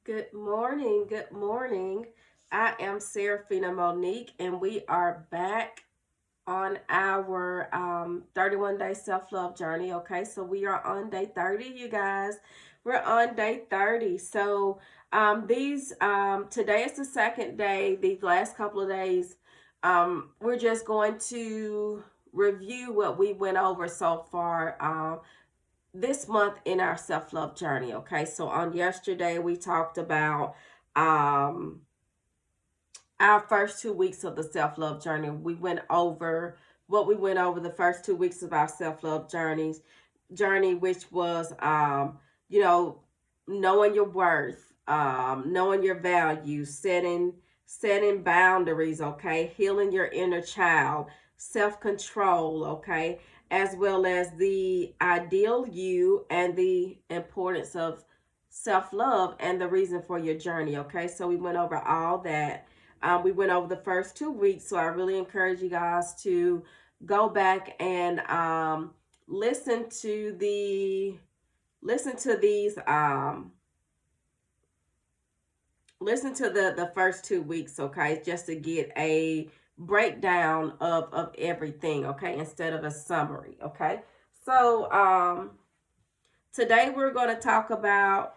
Good morning. Good morning. I am Serafina Monique, and we are back on our 31 day self love journey. Okay, so we are on day 30, you guys. We're on day 30. So, today is the second day. These last couple of days, we're just going to review what we went over so far. This month in our self-love journey. Okay, so on yesterday we talked about um our first 2 weeks of the self-love journey. We went over what we went over the first 2 weeks of our self-love journey, which was you know knowing your worth, knowing your value, setting boundaries, okay, healing your inner child, self-control, okay, as well as the ideal you and the importance of self-love and the reason for your journey. Okay, so we went over all that. We went over the first 2 weeks, so I really encourage you guys to go back and listen to the listen to these listen to the first 2 weeks, okay, just to get a breakdown of everything, okay, instead of a summary. Okay, so today we're going to talk about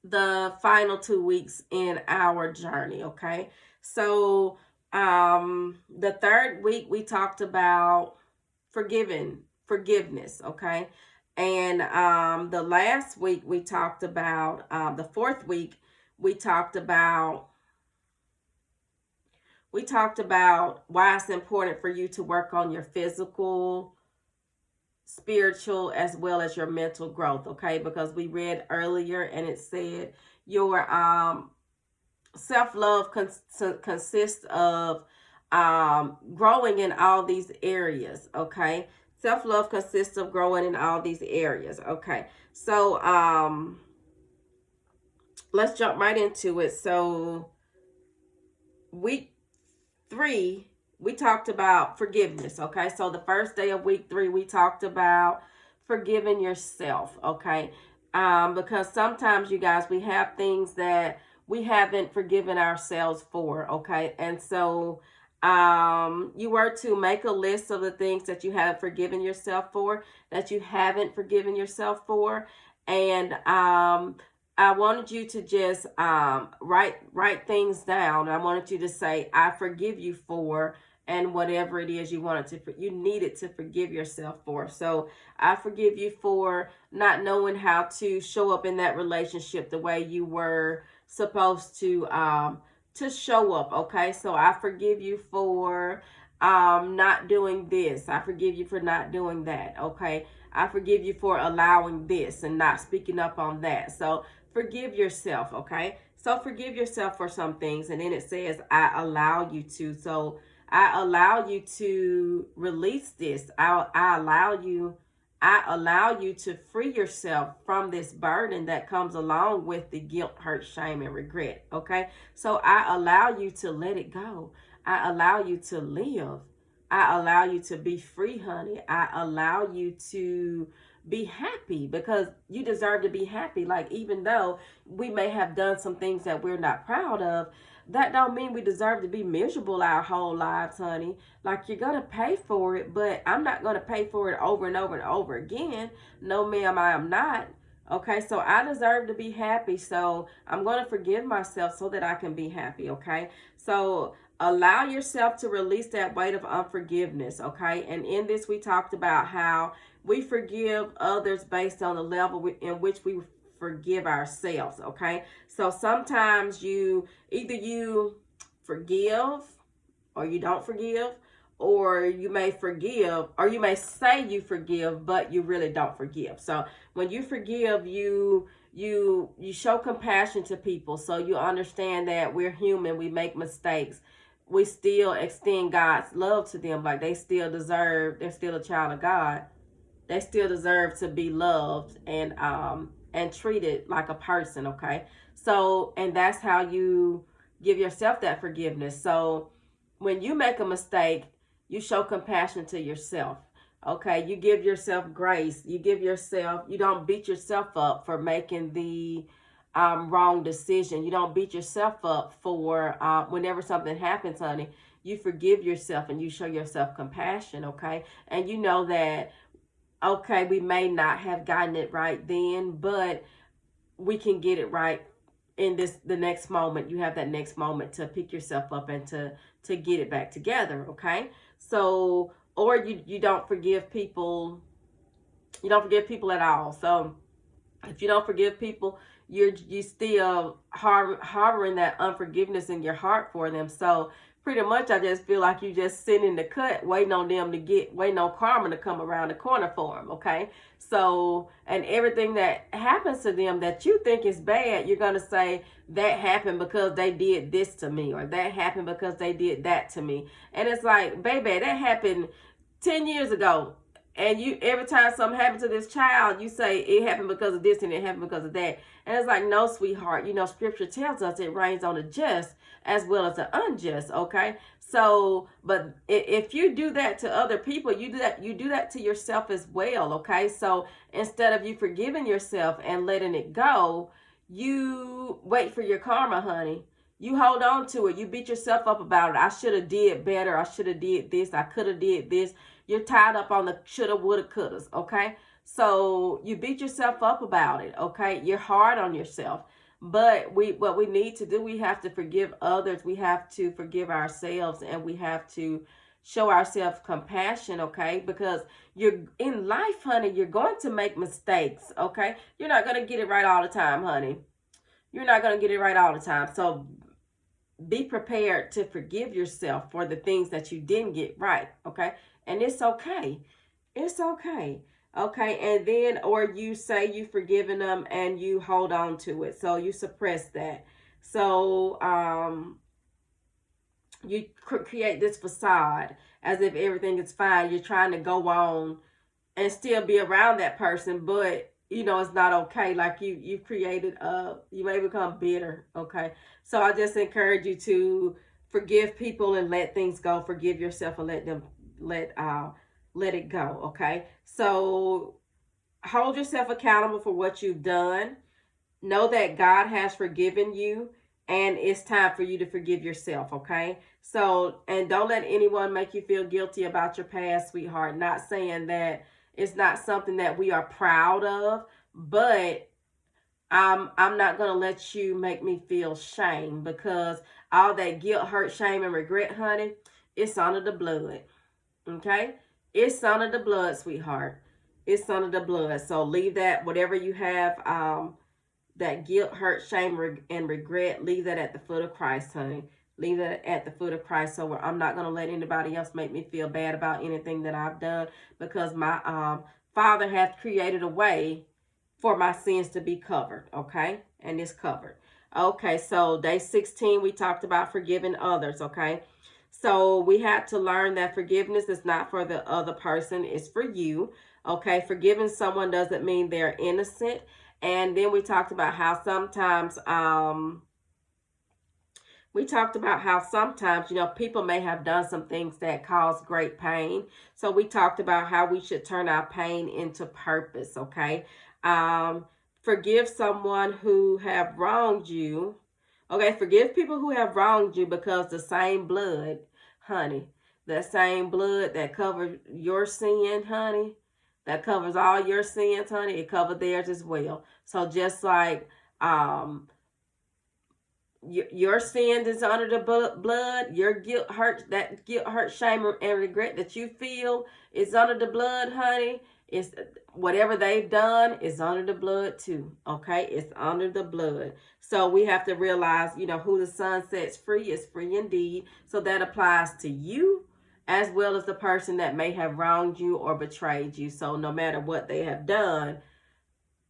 the final 2 weeks in our journey. Okay, so the third week we talked about forgiveness. Okay, and the last week we talked about the fourth week we talked about why it's important for you to work on your physical, spiritual, as well as your mental growth. Okay, because we read earlier and it said your self-love consists of growing in all these areas. Okay, self-love consists of growing in all these areas. Okay, so let's jump right into it. So week 3 we talked about forgiveness. Okay, so the first day of week 3 we talked about forgiving yourself. Okay, because sometimes, you guys, we have things that we haven't forgiven ourselves for. Okay, and so you were to make a list of the things that you have forgiven yourself for, that you haven't forgiven yourself for, and I wanted you to just write things down. I wanted you to say, "I forgive you for," and whatever it is you needed to forgive yourself for. So I forgive you for not knowing how to show up in that relationship the way you were supposed to show up. Okay, so I forgive you for not doing this. I forgive you for not doing that. Okay, I forgive you for allowing this and not speaking up on that. So forgive yourself. Okay, so forgive yourself for some things, and then it says I allow you to. So I allow you to release this. I allow you to free yourself from this burden that comes along with the guilt, hurt, shame, and regret. Okay, so I allow you to let it go. I allow you to live. I allow you to be free, honey. I allow you to be happy, because you deserve to be happy. Like, even though we may have done some things that we're not proud of, that don't mean we deserve to be miserable our whole lives, honey. Like, you're gonna pay for it, but I'm not gonna pay for it over and over and over again. No, ma'am, I am not. Okay, so I deserve to be happy, so I'm gonna forgive myself so that I can be happy. Okay, so allow yourself to release that weight of unforgiveness. Okay, and in this we talked about how we forgive others based on the level in which we forgive ourselves. Okay, so sometimes you forgive or you don't forgive, or you may forgive, or you may say you forgive but you really don't forgive. So when you forgive, you show compassion to people, so you understand that we're human, we make mistakes, we still extend God's love to them. Like, they're still a child of God, they still deserve to be loved and treated like a person. Okay, so, and that's how you give yourself that forgiveness. So when you make a mistake, you show compassion to yourself. Okay, you give yourself grace. You don't beat yourself up for making wrong decision. You don't beat yourself up for whenever something happens, honey. You forgive yourself and you show yourself compassion, okay? And you know that, okay, we may not have gotten it right then, but we can get it right in the next moment. You have that next moment to pick yourself up and to get it back together, okay? So, or you don't forgive people. You don't forgive people at all. So if you don't forgive people, you still harboring that unforgiveness in your heart for them. So pretty much, I just feel like you just sitting in the cut, waiting on karma to come around the corner for them. Okay, so and everything that happens to them that you think is bad, you're gonna say that happened because they did this to me, or that happened because they did that to me. And it's like, baby, that happened 10 years ago. And you, every time something happens to this child, you say it happened because of this and it happened because of that. And it's like, no, sweetheart. You know, scripture tells us it rains on the just as well as the unjust. Okay. So, but if you do that to other people, you do that to yourself as well. Okay. So instead of you forgiving yourself and letting it go, you wait for your karma, honey. You hold on to it. You beat yourself up about it. I should have did better. I should have did this. I could have did this. You're tied up on the shoulda, woulda, couldas, okay? So you beat yourself up about it, okay? You're hard on yourself. But what we need to do, we have to forgive others. We have to forgive ourselves, and we have to show ourselves compassion, okay? Because you're in life, honey, you're going to make mistakes, okay? You're not going to get it right all the time, honey. You're not going to get it right all the time. So be prepared to forgive yourself for the things that you didn't get right, okay? And it's okay. It's okay. Okay, and then, or you say you've forgiven them and you hold on to it. So you suppress that. So you create this facade as if everything is fine. You're trying to go on and still be around that person, but you know it's not okay. Like you've created you may become bitter. Okay, so I just encourage you to forgive people and let things go. Forgive yourself and let it go. Okay, so hold yourself accountable for what you've done. Know that God has forgiven you, and it's time for you to forgive yourself. Okay, so, and don't let anyone make you feel guilty about your past, sweetheart. Not saying that it's not something that we are proud of, but I'm not going to let you make me feel shame, because all that guilt, hurt, shame, and regret, honey, it's under the blood. Okay? It's under the blood, sweetheart. It's under the blood. So leave that, whatever you have, that guilt, hurt, shame, and regret, leave that at the foot of Christ, honey. Leave that at the foot of Christ. So I'm not going to let anybody else make me feel bad about anything that I've done, because my Father hath created a way for my sins to be covered, okay? And it's covered. Okay, so day 16, we talked about forgiving others, okay? So we had to learn that forgiveness is not for the other person, it's for you, okay? Forgiving someone doesn't mean they're innocent. And then we talked about how sometimes, you know, people may have done some things that cause great pain. So we talked about how we should turn our pain into purpose, okay? Forgive someone who have wronged you. Okay, forgive people who have wronged you, because the same blood, honey, that same blood that covers your sin, honey, that covers all your sins, honey, it covers theirs as well. So just like your sins is under the blood, your guilt, hurt, shame, and regret that you feel is under the blood, honey. It's whatever they've done is under the blood too. Okay, it's under the blood. So we have to realize, you know, who the Son sets free is free indeed. So that applies to you as well as the person that may have wronged you or betrayed you. So no matter what they have done,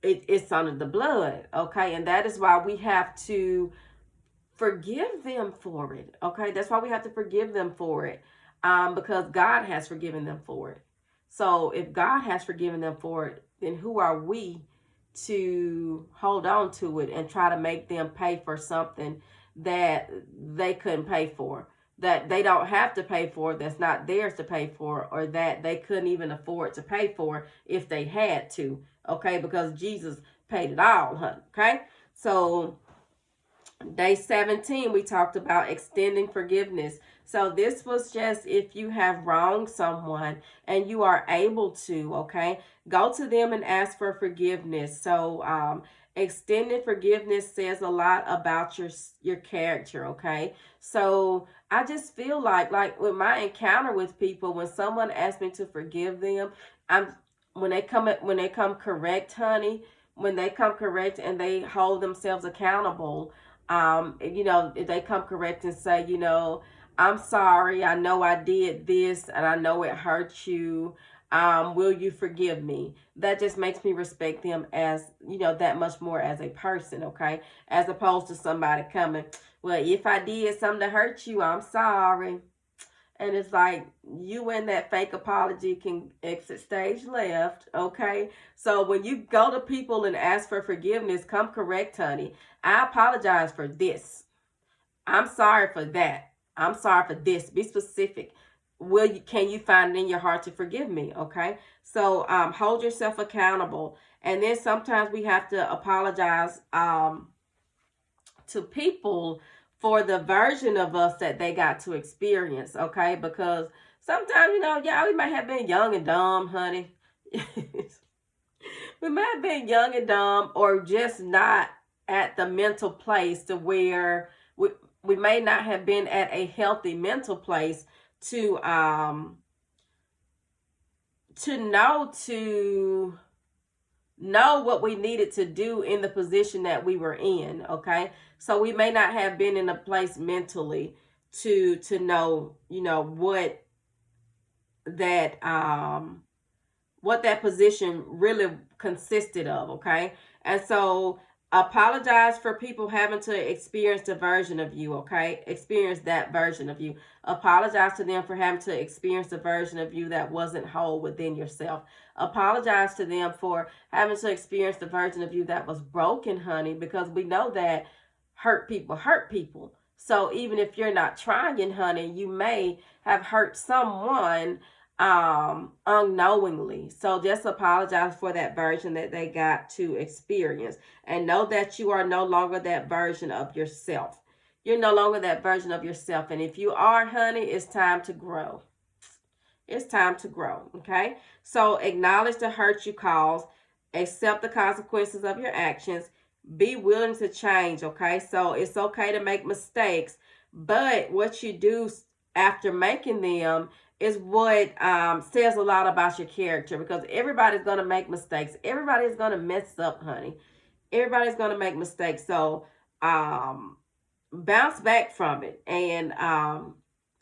it's under the blood. Okay, and that is why we have to forgive them for it. Okay, that's why we have to forgive them for it, because God has forgiven them for it. So if God has forgiven them for it, then who are we to hold on to it and try to make them pay for something that they couldn't pay for, that they don't have to pay for, that's not theirs to pay for, or that they couldn't even afford to pay for if they had to, okay? Because Jesus paid it all, honey, okay? So day 17, we talked about extending forgiveness. So this was just if you have wronged someone and you are able to, okay, go to them and ask for forgiveness. So extending forgiveness says a lot about your character, okay? So I just feel like with my encounter with people, when someone asks me to forgive them, I'm when they come correct, honey, when they come correct and they hold themselves accountable, if they come correct and say, I'm sorry, I know I did this and I know it hurt you. Will you forgive me? That just makes me respect them as, that much more as a person, okay? As opposed to somebody coming, well, if I did something to hurt you, I'm sorry. And it's like you and that fake apology can exit stage left, okay? So when you go to people and ask for forgiveness, come correct, honey. I apologize for this. I'm sorry for that. I'm sorry for this. Be specific. Can you find it in your heart to forgive me? Okay. So hold yourself accountable. And then sometimes we have to apologize to people for the version of us that they got to experience, okay? Because sometimes, we might have been young and dumb, honey. We might have been young and dumb or just not at the mental place to where we may not have been at a healthy mental place to know what we needed to do in the position that we were in, okay? So we may not have been in a place mentally to know, that what that position really consisted of, okay? And so apologize for people having to experience the version of you, okay? Experience that version of you. Apologize to them for having to experience the version of you that wasn't whole within yourself. Apologize to them for having to experience the version of you that was broken, honey, because we know that hurt people hurt people. So even if you're not trying, honey, you may have hurt someone unknowingly. So just apologize for that version that they got to experience and know that you are no longer that version of yourself. You're no longer that version of yourself. And if you are, honey, it's time to grow. It's time to grow, okay? So acknowledge the hurt you caused, accept the consequences of your actions, be willing to change, okay? So it's okay to make mistakes, but what you do after making them is what says a lot about your character, because everybody's going to make mistakes. Everybody's going to mess up, honey. Everybody's going to make mistakes. So bounce back from it and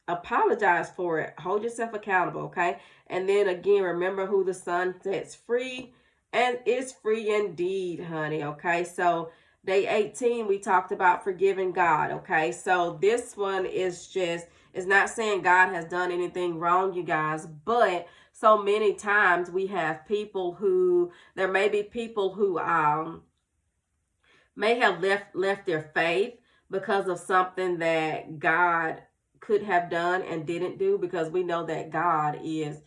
apologize for it. Hold yourself accountable, okay? And then again, remember who the Son sets free and is free indeed, honey, okay? So day 18, we talked about forgiving God, okay? So this one is just, it's not saying God has done anything wrong, you guys, but so many times we have people who, there may be people who may have left their faith because of something that God could have done and didn't do, because we know that God is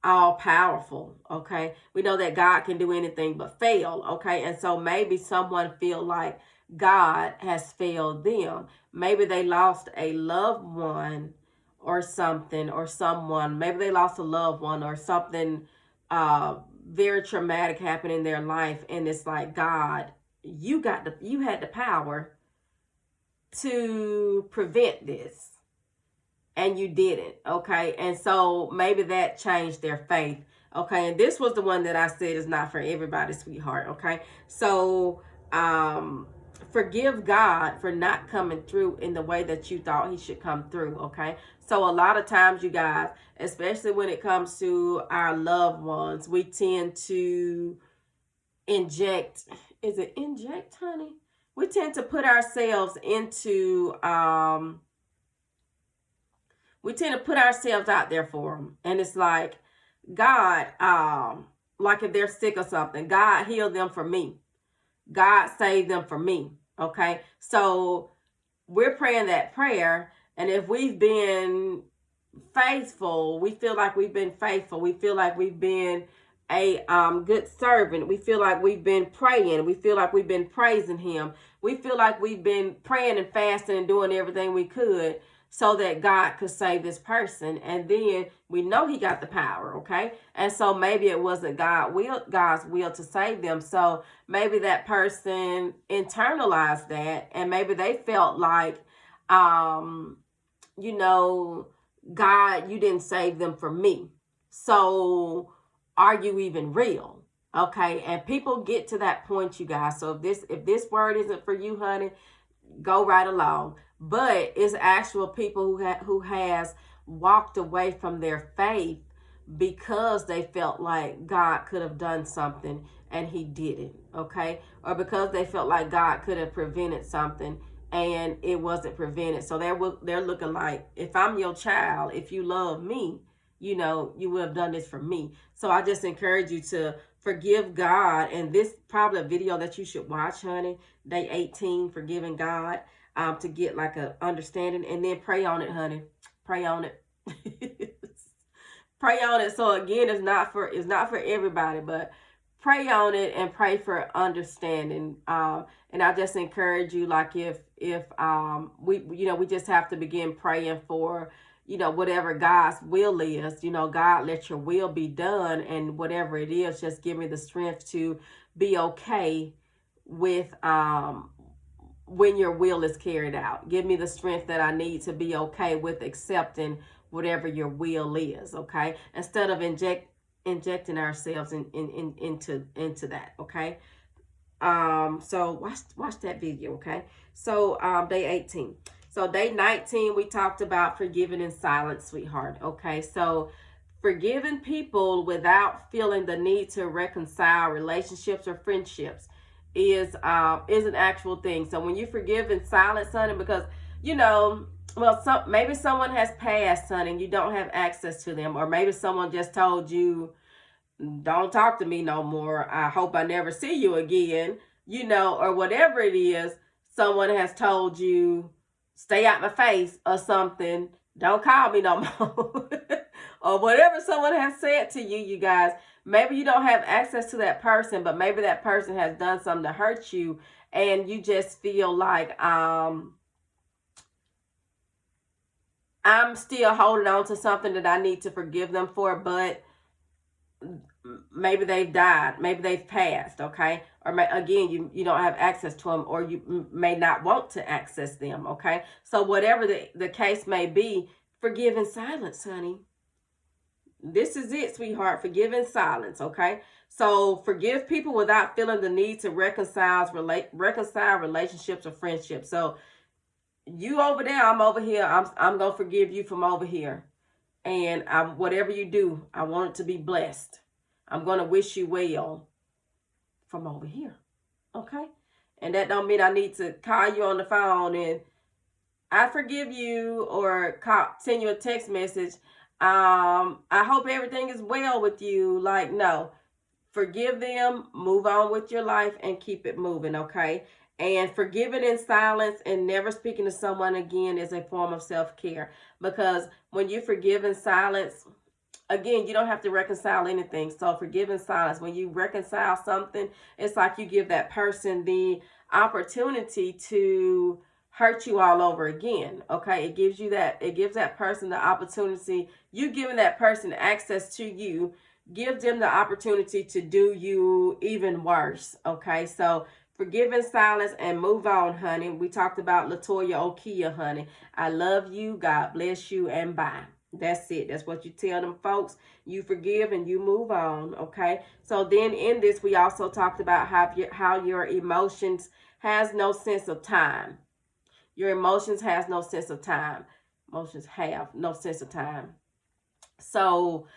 all powerful, okay? We know that God can do anything but fail, okay? And so maybe someone feel like God has failed them. Maybe they lost a loved one or something, or someone. Maybe they lost a loved one or something very traumatic happened in their life, and it's like, God, you had the power to prevent this and you didn't, okay? And so maybe that changed their faith, okay? And this was the one that I said is not for everybody, sweetheart, okay? So forgive God for not coming through in the way that you thought he should come through, okay? So a lot of times, you guys, especially when it comes to our loved ones, we tend to inject, is it inject, honey? We tend to put ourselves into we tend to put ourselves out there for them. And it's like, God, like if they're sick or something, God heal them for me. God save them for me. Okay. So we're praying that prayer. And if we've been faithful, we feel like we've been faithful. We feel like we've been a good servant. We feel like we've been praying. We feel like we've been praising him. We feel like we've been praying and fasting and doing everything we could so that God could save this person. And then we know he got the power, okay? And so maybe it wasn't God's will to save them. So maybe that person internalized that, and maybe they felt like, you know, God, you didn't save them for me. So are you even real? Okay, and people get to that point, you guys. So if this word isn't for you, honey, go right along. But it's actual people who has walked away from their faith because they felt like God could have done something and he didn't, okay? Or because they felt like God could have prevented something and it wasn't prevented. So they're looking like, if I'm your child, if you love me, you know, you would have done this for me. So I just encourage you to forgive God. And this probably a video that you should watch, honey. Day 18, forgiving God, to get like a understanding, and then pray on it, honey. Pray on it. Pray on it. So again, it's not for everybody, but pray on it and pray for understanding. And I just encourage you, like if we just have to begin praying for, whatever God's will is. God, let your will be done, and whatever it is, just give me the strength to be okay with when your will is carried out. Give me the strength that I need to be okay with accepting whatever your will is, okay? Instead of injecting ourselves into that, okay? So watch that video, okay? So day 18. So day 19, we talked about forgiving in silence, sweetheart, okay? So forgiving people without feeling the need to reconcile relationships or friendships is an actual thing. So when you forgive in silence, honey, because maybe someone has passed, son, and you don't have access to them, or maybe someone just told you, don't talk to me no more. I hope I never see you again, or whatever it is. Someone has told you, stay out my face or something. Don't call me no more. Or whatever someone has said to you, you guys. Maybe you don't have access to that person, but maybe that person has done something to hurt you, and you just feel like, I'm still holding on to something that I need to forgive them for, but maybe they've died, maybe they've passed, okay? Or again, you don't have access to them, or you may not want to access them, okay? So whatever the case may be, forgive in silence, honey. This is it, sweetheart. Forgive in silence, okay? So forgive people without feeling the need to reconcile relationships or friendships. So you over there, I'm over here. I'm gonna forgive you from over here, and whatever you do, I want it to be blessed. I'm gonna wish you well from over here, okay? And that don't mean I need to call you on the phone and I forgive you, or send you a text message. I hope everything is well with you. Like, no, forgive them, move on with your life, and keep it moving, okay? And forgiving in silence and never speaking to someone again is a form of self-care. Because when you forgive in silence, again, you don't have to reconcile anything. So forgive in silence. When you reconcile something, it's like you give that person the opportunity to hurt you all over again, okay? It gives that person the opportunity. You giving that person access to you, give them the opportunity to do you even worse, okay? So forgive in silence and move on, honey. We talked about Latoya Okia, honey. I love you. God bless you, and bye. That's it. That's what you tell them folks. You forgive and you move on, okay? So then in this, we also talked about how your emotions has no sense of time. Your emotions has no sense of time. Emotions have no sense of time. So,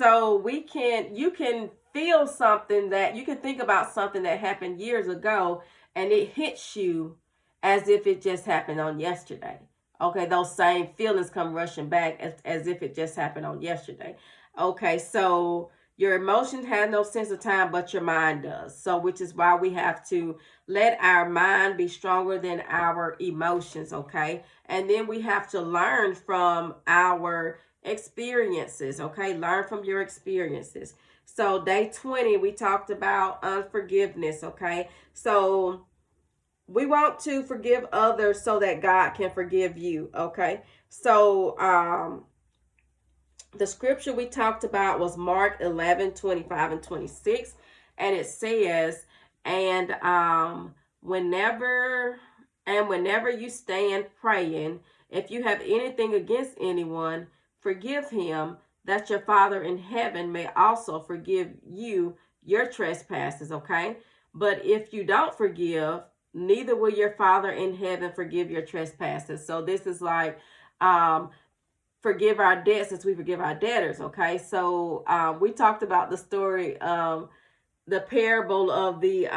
you can feel something that, you can think about something that happened years ago, and it hits you as if it just happened on yesterday. Okay, those same feelings come rushing back as if it just happened on yesterday. Okay, so your emotions have no sense of time, but your mind does. So, which is why we have to let our mind be stronger than our emotions, okay? And then we have to learn from our experiences, okay? Learn from your experiences. So day 20, we talked about unforgiveness, okay? So we want to forgive others so that God can forgive you, okay? So the scripture we talked about was Mark 11:25 and 26, and it says, and whenever whenever you stand praying, if you have anything against anyone, forgive him, that your Father in heaven may also forgive you your trespasses, okay? But if you don't forgive, neither will your Father in heaven forgive your trespasses. So this is like, forgive our debts as we forgive our debtors, okay? So we talked about the story, the parable of the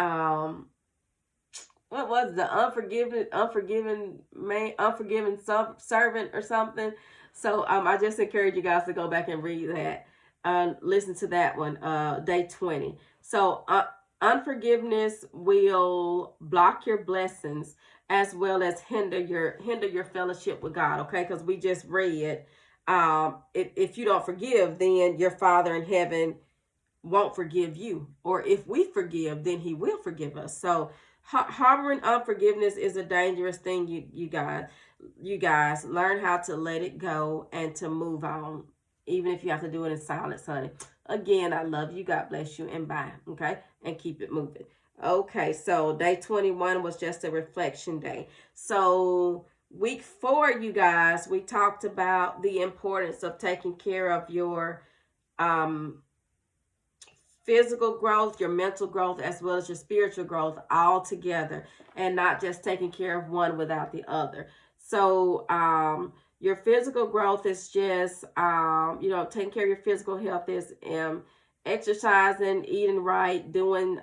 what was the unforgiven servant or something. So I just encourage you guys to go back and read that, listen to that one, day 20. So unforgiveness will block your blessings as well as hinder your fellowship with God, okay? Because we just read, if you don't forgive, then your Father in heaven won't forgive you, or if we forgive, then he will forgive us. So harboring unforgiveness is a dangerous thing. You guys learn how to let it go and to move on, even if you have to do it in silence, honey. Again, I love you, God bless you, and bye. Okay, and keep it moving. Okay, so day 21 was just a reflection day. So week 4, you guys, we talked about the importance of taking care of your physical growth, your mental growth, as well as your spiritual growth all together, and not just taking care of one without the other. So your physical growth is just, taking care of your physical health is exercising, eating right, doing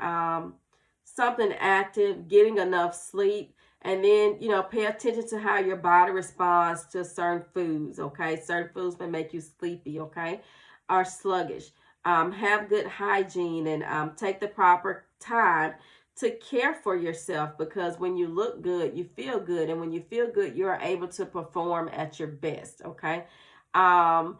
something active, getting enough sleep, and then, pay attention to how your body responds to certain foods, okay? Certain foods may make you sleepy, okay, or sluggish. Have good hygiene, and take the proper time to care for yourself, because when you look good, you feel good. And when you feel good, you're able to perform at your best, okay? Then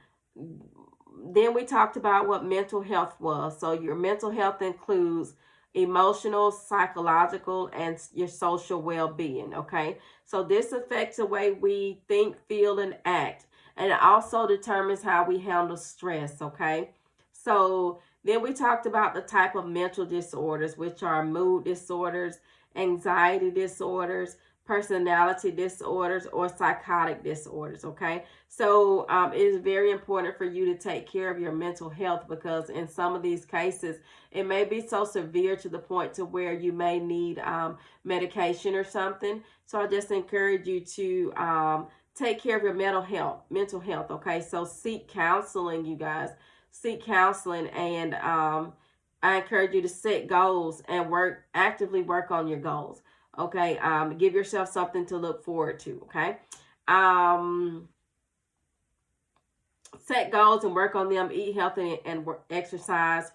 we talked about what mental health was. So your mental health includes emotional, psychological, and your social well-being, okay? So this affects the way we think, feel, and act. And it also determines how we handle stress, okay? So then we talked about the type of mental disorders, which are mood disorders, anxiety disorders, personality disorders, or psychotic disorders, okay? So it is very important for you to take care of your mental health, because in some of these cases, it may be so severe to the point to where you may need medication or something. So I just encourage you to take care of your mental health, okay? So seek counseling, you guys. Seek counseling, and I encourage you to set goals and actively work on your goals, okay? Give yourself something to look forward to, okay? Set goals and work on them. Eat healthy and exercise.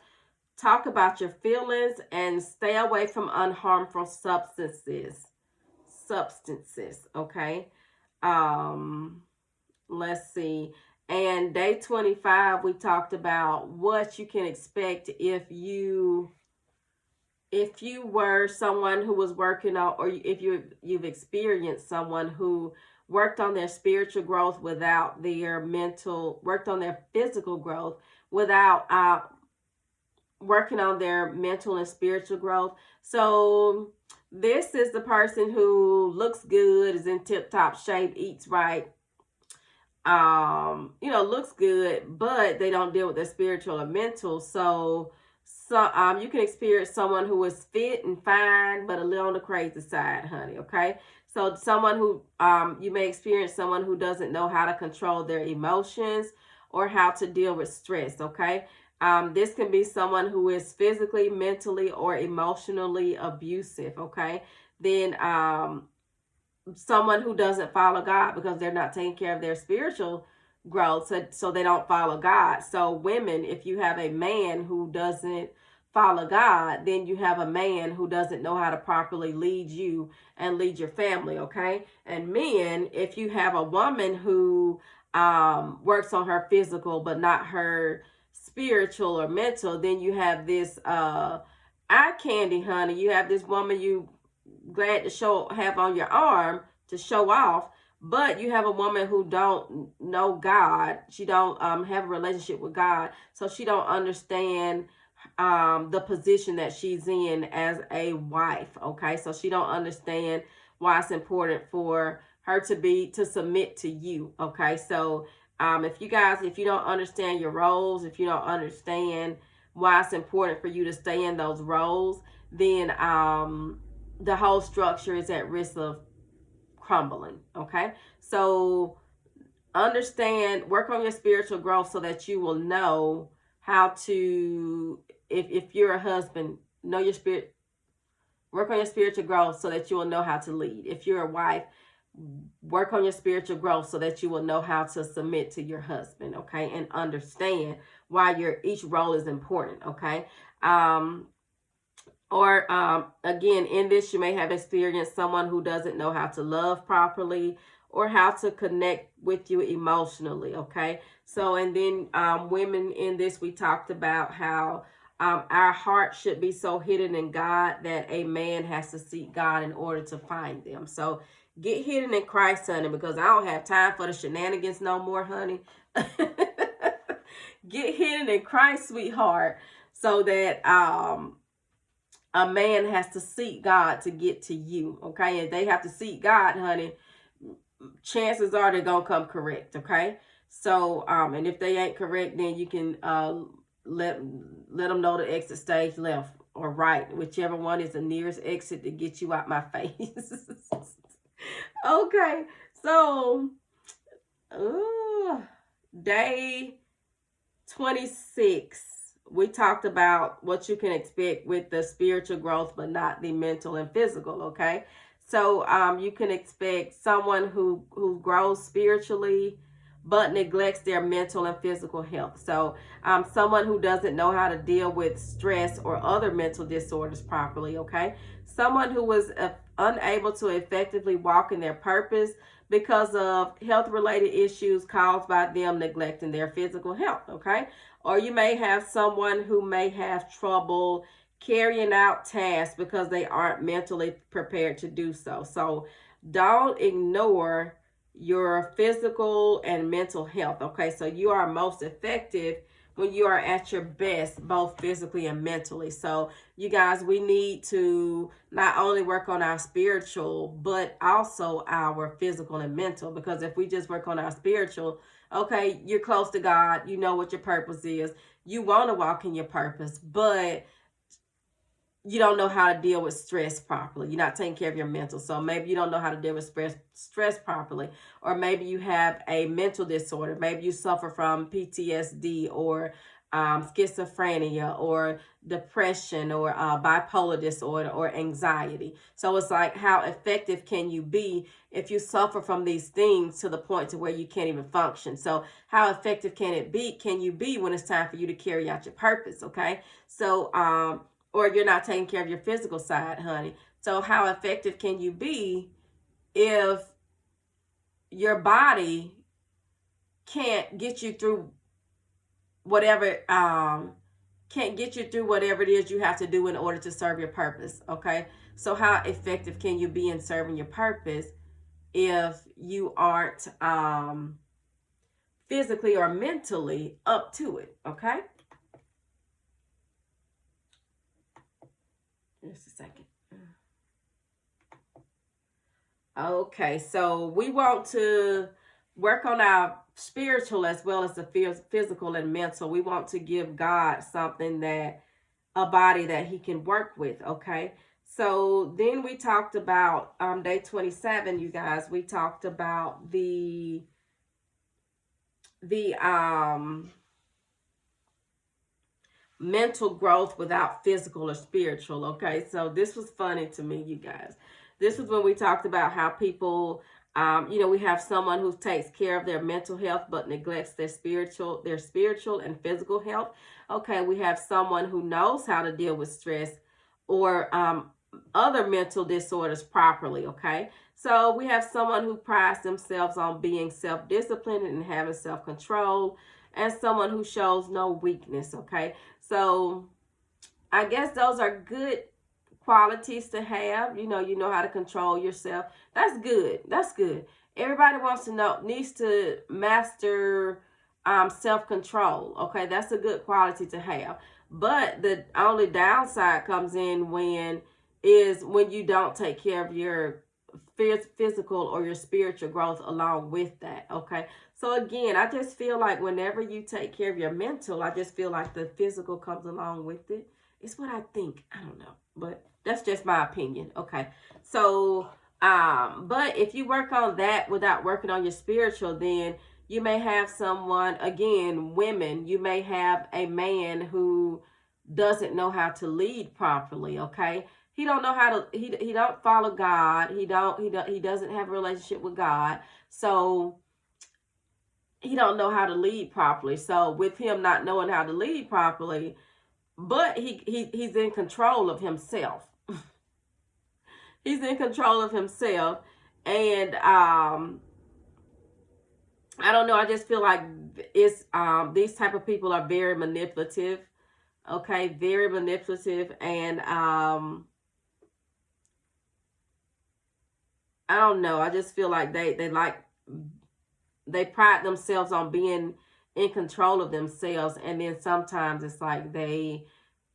Talk about your feelings and stay away from unharmful substances, okay? Let's see. And day 25, we talked about what you can expect if you were someone who was working on, or if you've experienced someone who worked on their spiritual growth without worked on their physical growth without working on their mental and spiritual growth. So this is the person who looks good, is in tip-top shape, eats right, looks good, but they don't deal with their spiritual or mental. So you can experience someone who is fit and fine, but a little on the crazy side, honey, okay? So someone who, you may experience someone who doesn't know how to control their emotions or how to deal with stress, okay? This can be someone who is physically, mentally, or emotionally abusive, okay? Then someone who doesn't follow God because they're not taking care of their spiritual growth, so they don't follow God. So women, if you have a man who doesn't follow God, then you have a man who doesn't know how to properly lead you and lead your family, okay? And men, if you have a woman who works on her physical but not her spiritual or mental, then you have this eye candy, honey. You have this woman you glad to have on your arm to show off, but you have a woman who don't know God. She don't have a relationship with God, so she don't understand the position that she's in as a wife. Okay, so she don't understand why it's important for her to submit to you. Okay, so if you don't understand your roles, if you don't understand why it's important for you to stay in those roles, then the whole structure is at risk of crumbling. Okay, so work on your spiritual growth so that you will know how to, if you're a husband, know your spirit, work on your spiritual growth so that you will know how to lead. If you're a wife, work on your spiritual growth so that you will know how to submit to your husband, okay, and understand why each role is important, okay. Again, in this, you may have experienced someone who doesn't know how to love properly or how to connect with you emotionally, okay? So, and then women, in this, we talked about how our heart should be so hidden in God that a man has to seek God in order to find them. So, get hidden in Christ, honey, because I don't have time for the shenanigans no more, honey. Get hidden in Christ, sweetheart, so that a man has to seek God to get to you, okay? And they have to seek God, honey, chances are they're gonna come correct, okay? So, and if they ain't correct, then you can let them know the exit stage left or right, whichever one is the nearest exit to get you out my face. Okay, so day 26, we talked about what you can expect with the spiritual growth, but not the mental and physical, okay? So you can expect someone who grows spiritually but neglects their mental and physical health. So someone who doesn't know how to deal with stress or other mental disorders properly, okay? Someone who was unable to effectively walk in their purpose because of health-related issues caused by them neglecting their physical health, okay? Or you may have someone who may have trouble carrying out tasks because they aren't mentally prepared to do so. So don't ignore your physical and mental health, okay? So you are most effective when you are at your best, both physically and mentally. So you guys, we need to not only work on our spiritual, but also our physical and mental, because if we just work on our spiritual, okay, you're close to God, you know what your purpose is, you want to walk in your purpose, but you don't know how to deal with stress properly. You're not taking care of your mental. So maybe you don't know how to deal with stress properly. Or maybe you have a mental disorder. Maybe you suffer from PTSD or schizophrenia or depression or bipolar disorder or anxiety. So it's like, how effective can you be if you suffer from these things to the point to where you can't even function? So how effective can you be when it's time for you to carry out your purpose, okay? So or you're not taking care of your physical side, honey. So how effective can you be if your body can't get you through whatever it is you have to do in order to serve your purpose, okay? So how effective can you be in serving your purpose if you aren't physically or mentally up to it, okay? Just a second. Okay, so we want to work on our spiritual as well as the physical and mental. We want to give God something, a body that he can work with, okay? So then we talked about day 27, you guys. We talked about the mental growth without physical or spiritual, okay? So this was funny to me, you guys. This is when we talked about how people, we have someone who takes care of their mental health but neglects their spiritual and physical health. Okay, we have someone who knows how to deal with stress or other mental disorders properly, okay? So we have someone who prides themselves on being self-disciplined and having self-control, and someone who shows no weakness, okay? So I guess those are good qualities to have. You know how to control yourself. That's good. That's good. Everybody wants to know, needs to master self-control. Okay, that's a good quality to have. But the only downside comes in when you don't take care of your physical or your spiritual growth along with that. Okay, so again, I just feel like whenever you take care of your mental, I just feel like the physical comes along with it. It's what I think. I don't know, but that's just my opinion. Okay, so but if you work on that without working on your spiritual, then you may have someone, again, women, you may have a man who doesn't know how to lead properly. Okay, he don't know how to, he don't follow God. He doesn't have a relationship with God. So he don't know how to lead properly. So with him not knowing how to lead properly, but he's in control of himself. He's in control of himself. And I don't know, I just feel like it's these type of people are very manipulative. Okay, very manipulative. And I don't know, I just feel like they pride themselves on being in control of themselves, and then sometimes it's like they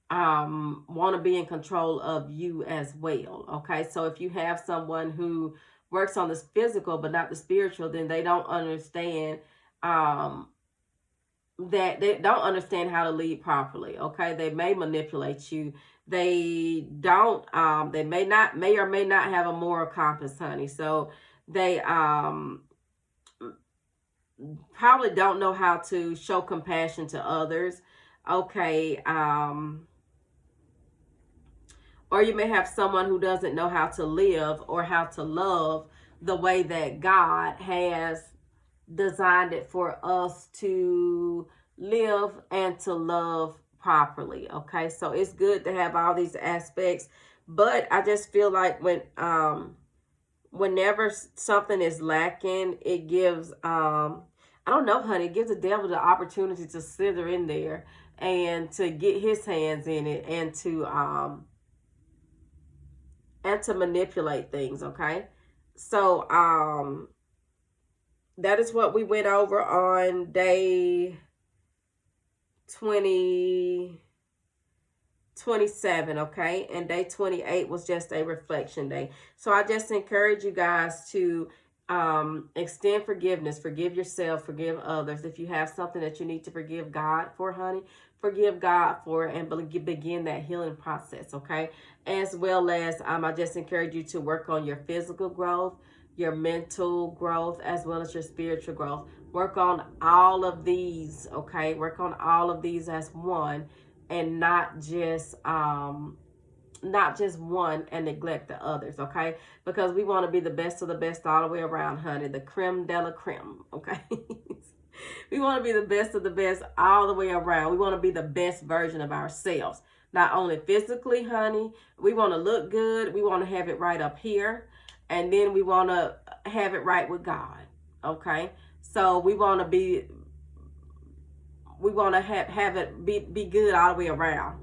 want to be in control of you as well. Okay, so if you have someone who works on the physical but not the spiritual, then they don't understand that they don't understand how to lead properly. Okay, they may manipulate you. They don't they may or may not have a moral compass, honey. So they probably don't know how to show compassion to others. Okay, or you may have someone who doesn't know how to live or how to love the way that God has designed it for us to live and to love properly. Okay, so it's good to have all these aspects, but I just feel like whenever something is lacking, it gives I don't know, honey, it gives the devil the opportunity to slither in there and to get his hands in it and to manipulate things. Okay, so that is what we went over on day 27. Okay, and day 28 was just a reflection day. So I just encourage you guys to extend forgiveness. Forgive yourself, forgive others. If you have something that you need to forgive God for, honey, forgive God for it and begin that healing process. Okay, as well as I just encourage you to work on your physical growth, your mental growth, as well as your spiritual growth. Work on all of these. Okay, work on all of these as one, and not just one and neglect the others. Okay, because we want to be the best of the best all the way around, honey, the creme de la creme. Okay. We want to be the best of the best all the way around. We want to be the best version of ourselves, not only physically, honey. We want to look good. We want to have it right up here, and then we want to have it right with God. Okay, so we want to have it be good all the way around.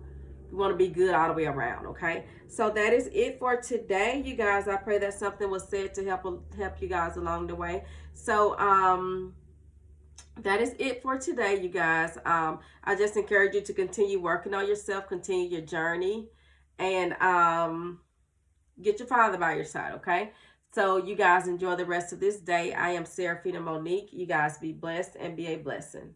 We want to be good all the way around. Okay, so that is it for today, you guys. I pray that something was said to help you guys along the way. So that is it for today, you guys. I just encourage you to continue working on yourself, continue your journey, and get your Father by your side. Okay, so you guys enjoy the rest of this day. I am Seraphina Monique. You guys be blessed and be a blessing.